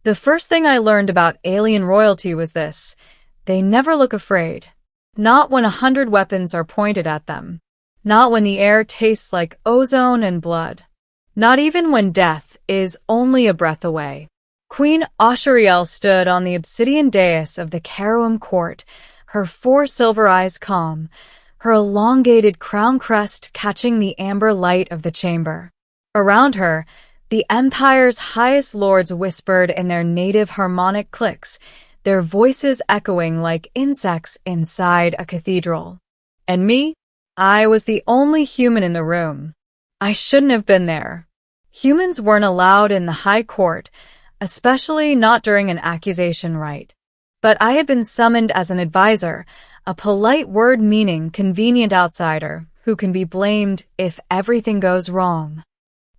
The first thing I learned about alien royalty was this: they never look afraid. Not when 100 weapons are pointed at them. Not when the air tastes like ozone and blood. Not even when death is only a breath away. Queen Ashuriel stood on the obsidian dais of the Caroum court, her 4 silver eyes calm, her elongated crown crest catching the amber light of the chamber. Around her, the empire's highest lords whispered in their native harmonic clicks, their voices echoing like insects inside a cathedral. And me? I was the only human in the room. I shouldn't have been there. Humans weren't allowed in the high court, especially not during an accusation rite. But I had been summoned as an advisor, a polite word meaning convenient outsider who can be blamed if everything goes wrong.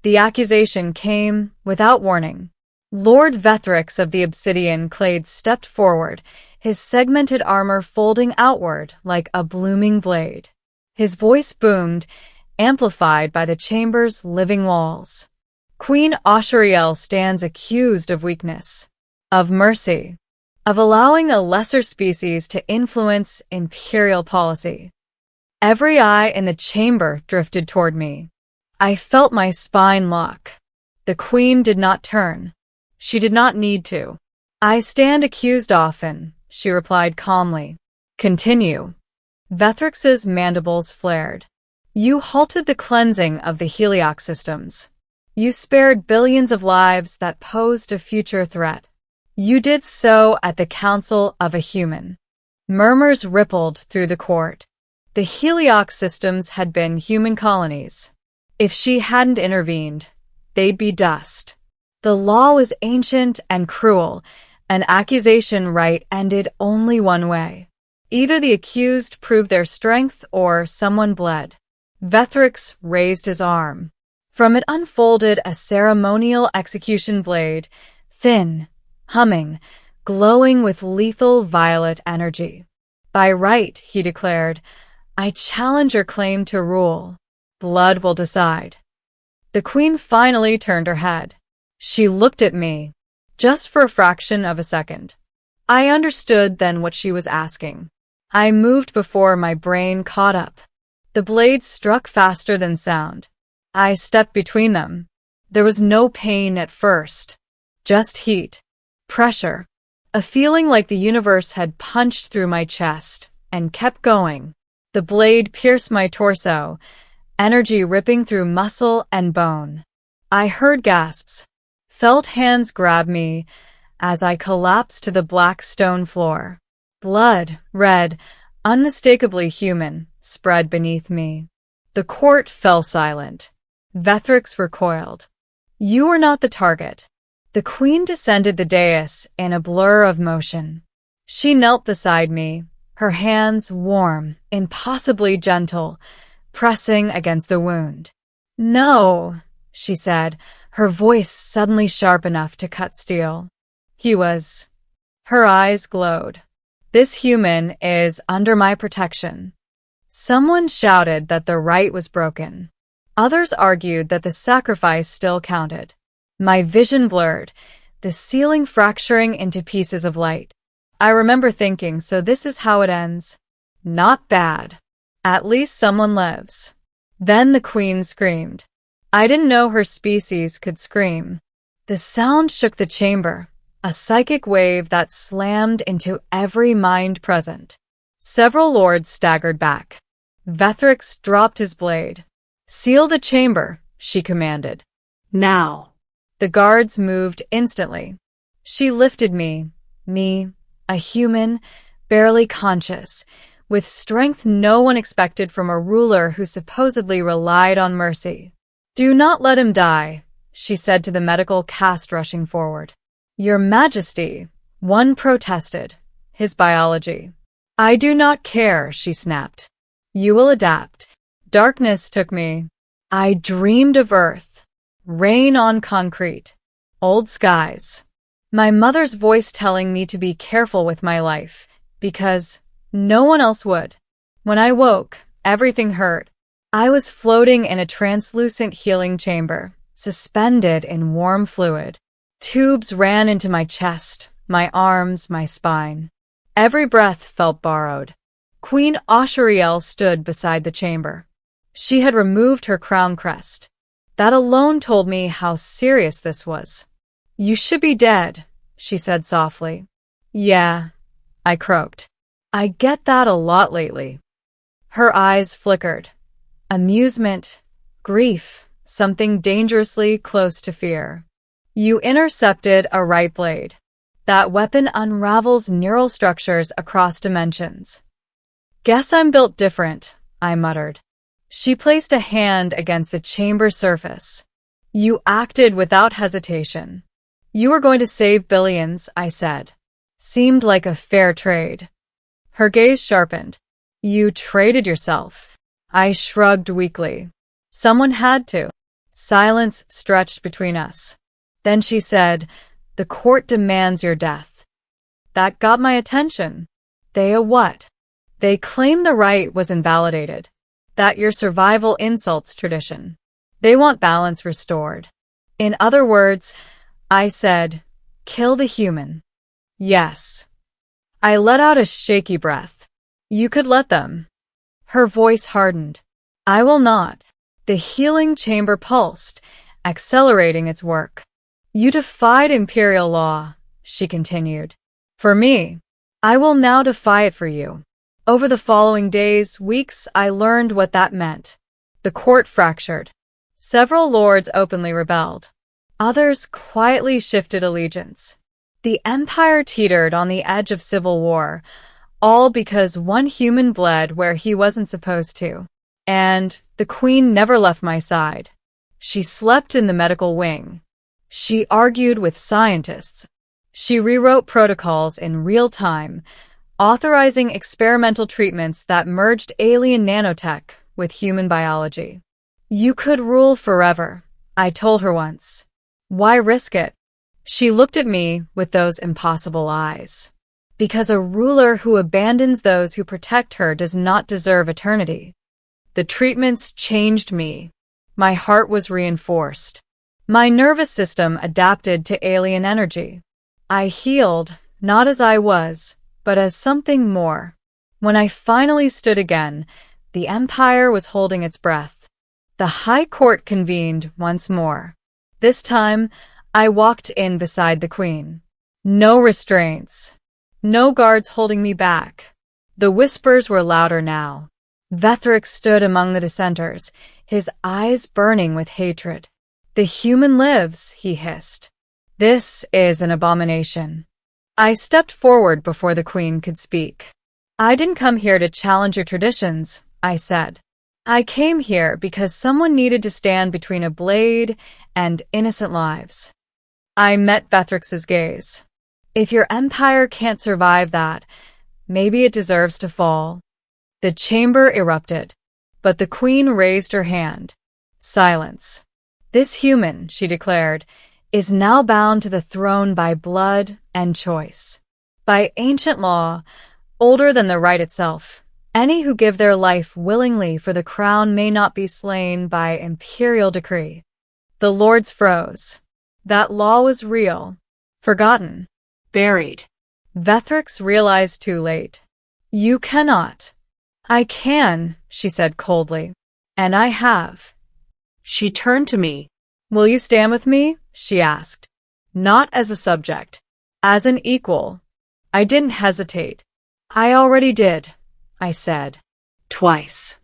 The accusation came without warning. Lord Vethrix of the Obsidian Clade stepped forward, his segmented armor folding outward like a blooming blade. His voice boomed, amplified by the chamber's living walls. Queen Ashuriel stands accused of weakness, of mercy, of allowing a lesser species to influence imperial policy. Every eye in the chamber drifted toward me. I felt my spine lock. The queen did not turn. She did not need to. I stand accused often, she replied calmly. Continue. Vethrix's mandibles flared. You halted the cleansing of the Heliox systems. You spared billions of lives that posed a future threat. You did so at the counsel of a human. Murmurs rippled through the court. The Heliox systems had been human colonies. If she hadn't intervened, they'd be dust. The law was ancient and cruel. An accusation right ended only one way. Either the accused proved their strength or someone bled. Vethrix raised his arm. From it unfolded a ceremonial execution blade, thin, humming, glowing with lethal violet energy. By right, he declared, I challenge your claim to rule. Blood will decide. The queen finally turned her head. She looked at me, just for a fraction of a second. I understood then what she was asking. I moved before my brain caught up. The blade struck faster than sound. I stepped between them. There was no pain at first, just heat, pressure, a feeling like the universe had punched through my chest and kept going. The blade pierced my torso, energy ripping through muscle and bone. I heard gasps, felt hands grab me as I collapsed to the black stone floor. Blood, red, unmistakably human, spread beneath me. The court fell silent. Vethrix recoiled. You were not the target. The queen descended the dais in a blur of motion. She knelt beside me, her hands warm, impossibly gentle, pressing against the wound. No, she said, her voice suddenly sharp enough to cut steel. He was. Her eyes glowed. This human is under my protection. Someone shouted that the right was broken. Others argued that the sacrifice still counted. My vision blurred, the ceiling fracturing into pieces of light. I remember thinking, so this is how it ends. Not bad. At least someone lives. Then the queen screamed. I didn't know her species could scream. The sound shook the chamber, a psychic wave that slammed into every mind present. Several lords staggered back. Vethrix dropped his blade. Seal the chamber, she commanded. Now. The guards moved instantly. She lifted me, a human, barely conscious, with strength no one expected from a ruler who supposedly relied on mercy. Do not let him die, she said to the medical caste rushing forward. Your Majesty, one protested, his biology. I do not care, she snapped. You will adapt. Darkness took me. I dreamed of earth, rain on concrete, old skies. My mother's voice telling me to be careful with my life, because no one else would. When I woke, everything hurt. I was floating in a translucent healing chamber, suspended in warm fluid. Tubes ran into my chest, my arms, my spine. Every breath felt borrowed. Queen Ashuriel stood beside the chamber. She had removed her crown crest. That alone told me how serious this was. "You should be dead," she said softly. "Yeah," I croaked. "I get that a lot lately." Her eyes flickered. Amusement, grief, something dangerously close to fear. "You intercepted a right blade. That weapon unravels neural structures across dimensions." "Guess I'm built different," I muttered. She placed a hand against the chamber surface. "You acted without hesitation. You were going to save billions," I said. "Seemed like a fair trade." Her gaze sharpened. "You traded yourself." I shrugged weakly. "Someone had to." Silence stretched between us. Then she said, "The court demands your death." That got my attention. "They a what?" "They claim the right was invalidated. That your survival insults tradition. They want balance restored." "In other words," I said, "kill the human." "Yes." I let out a shaky breath. "You could let them." Her voice hardened. "I will not." The healing chamber pulsed, accelerating its work. "You defied imperial law," she continued. "For me, I will now defy it for you." Over the following days, weeks, I learned what that meant. The court fractured. Several lords openly rebelled. Others quietly shifted allegiance. The empire teetered on the edge of civil war, all because one human bled where he wasn't supposed to. And the queen never left my side. She slept in the medical wing. She argued with scientists. She rewrote protocols in real time, authorizing experimental treatments that merged alien nanotech with human biology. "You could rule forever," I told her once. "Why risk it?" She looked at me with those impossible eyes. "Because a ruler who abandons those who protect her does not deserve eternity." The treatments changed me. My heart was reinforced. My nervous system adapted to alien energy. I healed, not as I was, but as something more. When I finally stood again, the empire was holding its breath. The High Court convened once more. This time, I walked in beside the queen. No restraints. No guards holding me back. The whispers were louder now. Vethrix stood among the dissenters, his eyes burning with hatred. "The human lives," he hissed. "This is an abomination." I stepped forward before the queen could speak. "I didn't come here to challenge your traditions," I said. "I came here because someone needed to stand between a blade and innocent lives." I met Vethrix's gaze. "If your empire can't survive that, maybe it deserves to fall." The chamber erupted, but the queen raised her hand. "Silence." "This human," she declared, "is now bound to the throne by blood and choice. By ancient law, older than the right itself. Any who give their life willingly for the crown may not be slain by imperial decree." The lords froze. That law was real, forgotten, buried. Vethrix realized too late. "You cannot." "I can," she said coldly. "And I have." She turned to me. "Will you stand with me?" she asked. "Not as a subject. As an equal." I didn't hesitate. "I already did," I said. "Twice."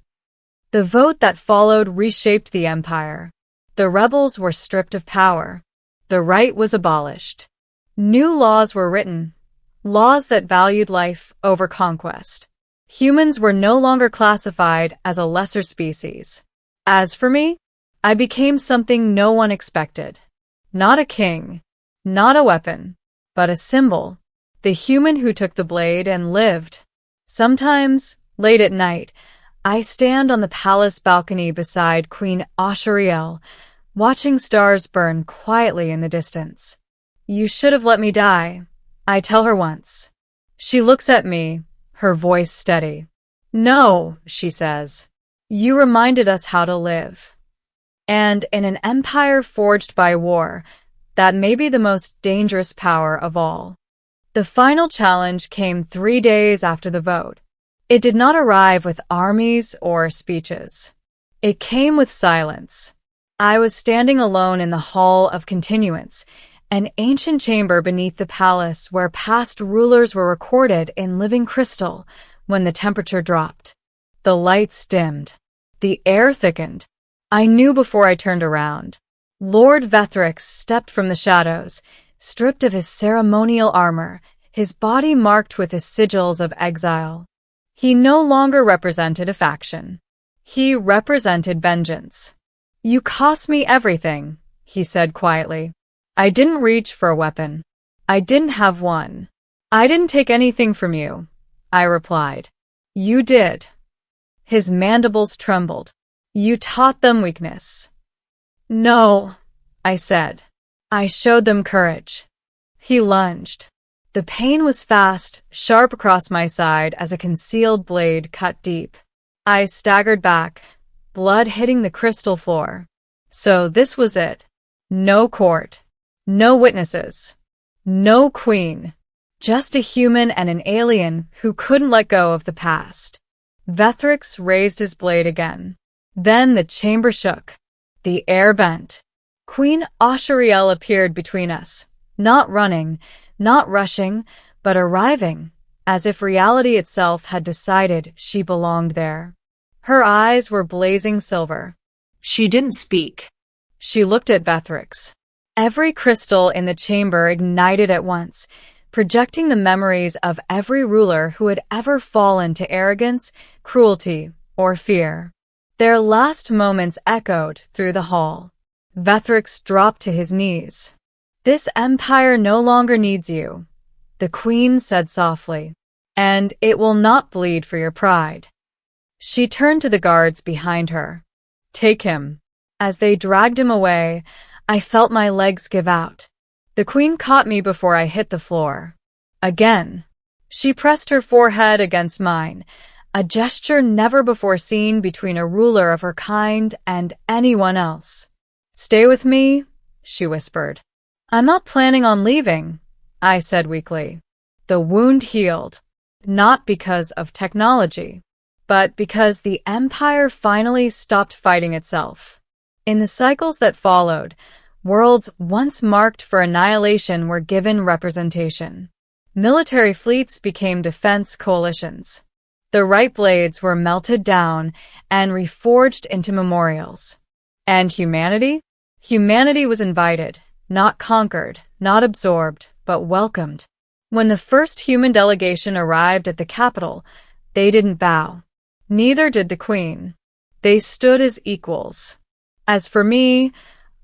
The vote that followed reshaped the empire. The rebels were stripped of power. The right was abolished. New laws were written, laws that valued life over conquest. Humans were no longer classified as a lesser species. As for me, I became something no one expected. Not a king, not a weapon, but a symbol. The human who took the blade and lived. Sometimes, late at night, I stand on the palace balcony beside Queen Ashuriel, watching stars burn quietly in the distance. "You should have let me die," I tell her once. She looks at me, her voice steady. "No," she says. "You reminded us how to live." And in an empire forged by war, That may be the most dangerous power of all. The final challenge came 3 days after the vote. It did not arrive with armies or speeches. It came with silence. I was standing alone in the Hall of Continuance, an ancient chamber beneath the palace where past rulers were recorded in living crystal. When the temperature dropped, the lights dimmed, the air thickened. I knew before I turned around. Lord Vethrix stepped from the shadows, stripped of his ceremonial armor, his body marked with the sigils of exile. He no longer represented a faction. He represented vengeance. "You cost me everything," he said quietly. "I didn't reach for a weapon. I didn't have one. I didn't take anything from you," I replied. "You did." His mandibles trembled. "You taught them weakness." "No," I said. "I showed them courage." He lunged. The pain was fast, sharp across my side as a concealed blade cut deep. I staggered back, blood hitting the crystal floor. So this was it. No court. No witnesses. No queen. Just a human and an alien who couldn't let go of the past. Vethrix raised his blade again. Then the chamber shook. The air bent. Queen Ashariel appeared between us, not running, not rushing, but arriving, as if reality itself had decided she belonged there. Her eyes were blazing silver. She didn't speak. She looked at Vethrix. Every crystal in the chamber ignited at once, projecting the memories of every ruler who had ever fallen to arrogance, cruelty, or fear. Their last moments echoed through the hall. Vethrix dropped to his knees. "This empire no longer needs you," the queen said softly, "and it will not bleed for your pride." She turned to the guards behind her. "Take him." As they dragged him away, I felt my legs give out. The queen caught me before I hit the floor. Again. She pressed her forehead against mine, a gesture never before seen between a ruler of her kind and anyone else. "Stay with me," she whispered. "I'm not planning on leaving," I said weakly. The wound healed, not because of technology, but because the empire finally stopped fighting itself. In the cycles that followed, worlds once marked for annihilation were given representation. Military fleets became defense coalitions. The right blades were melted down and reforged into memorials. And humanity? Humanity was invited, not conquered, not absorbed, but welcomed. When the first human delegation arrived at the capital, they didn't bow. Neither did the queen. They stood as equals. As for me,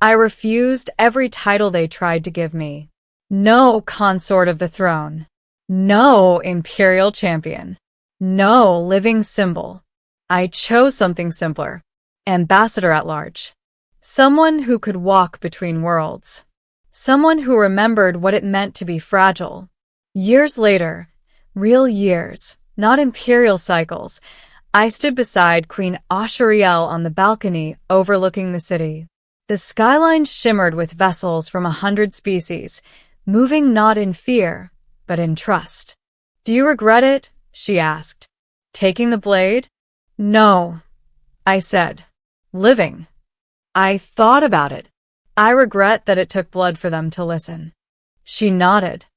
I refused every title they tried to give me. No consort of the throne. No imperial champion. No living symbol. I chose something simpler. Ambassador at large. Someone who could walk between worlds. Someone who remembered what it meant to be fragile. Years later, real years, not imperial cycles, I stood beside Queen Ashariel on the balcony overlooking the city. The skyline shimmered with vessels from 100 species, moving not in fear, but in trust. "Do you regret it?" she asked. "Taking the blade?" "No," I said. "Living." I thought about it. "I regret that it took blood for them to listen." She nodded.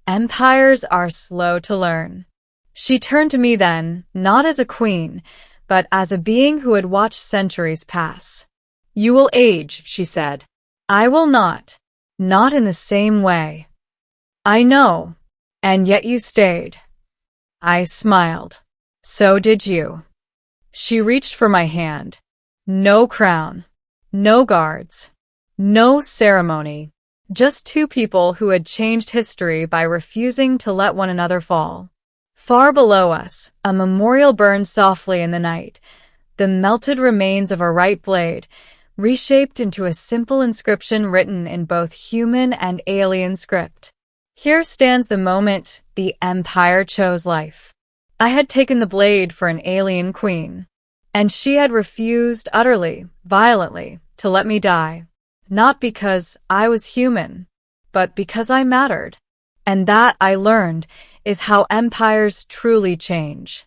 Empires are slow to learn. She turned to me then, not as a queen, but as a being who had watched centuries pass. "You will age," she said. "I will not. Not in the same way." "I know. And yet you stayed." I smiled. "So did you." She reached for my hand. No crown. No guards. No ceremony. Just two people who had changed history by refusing to let one another fall. Far below us, a memorial burned softly in the night, the melted remains of a right blade, reshaped into a simple inscription written in both human and alien script. "Here stands the moment the Empire chose life. I had taken the blade for an alien queen, and she had refused utterly, violently, to let me die. Not because I was human, but because I mattered. And that, I learned, is how empires truly change.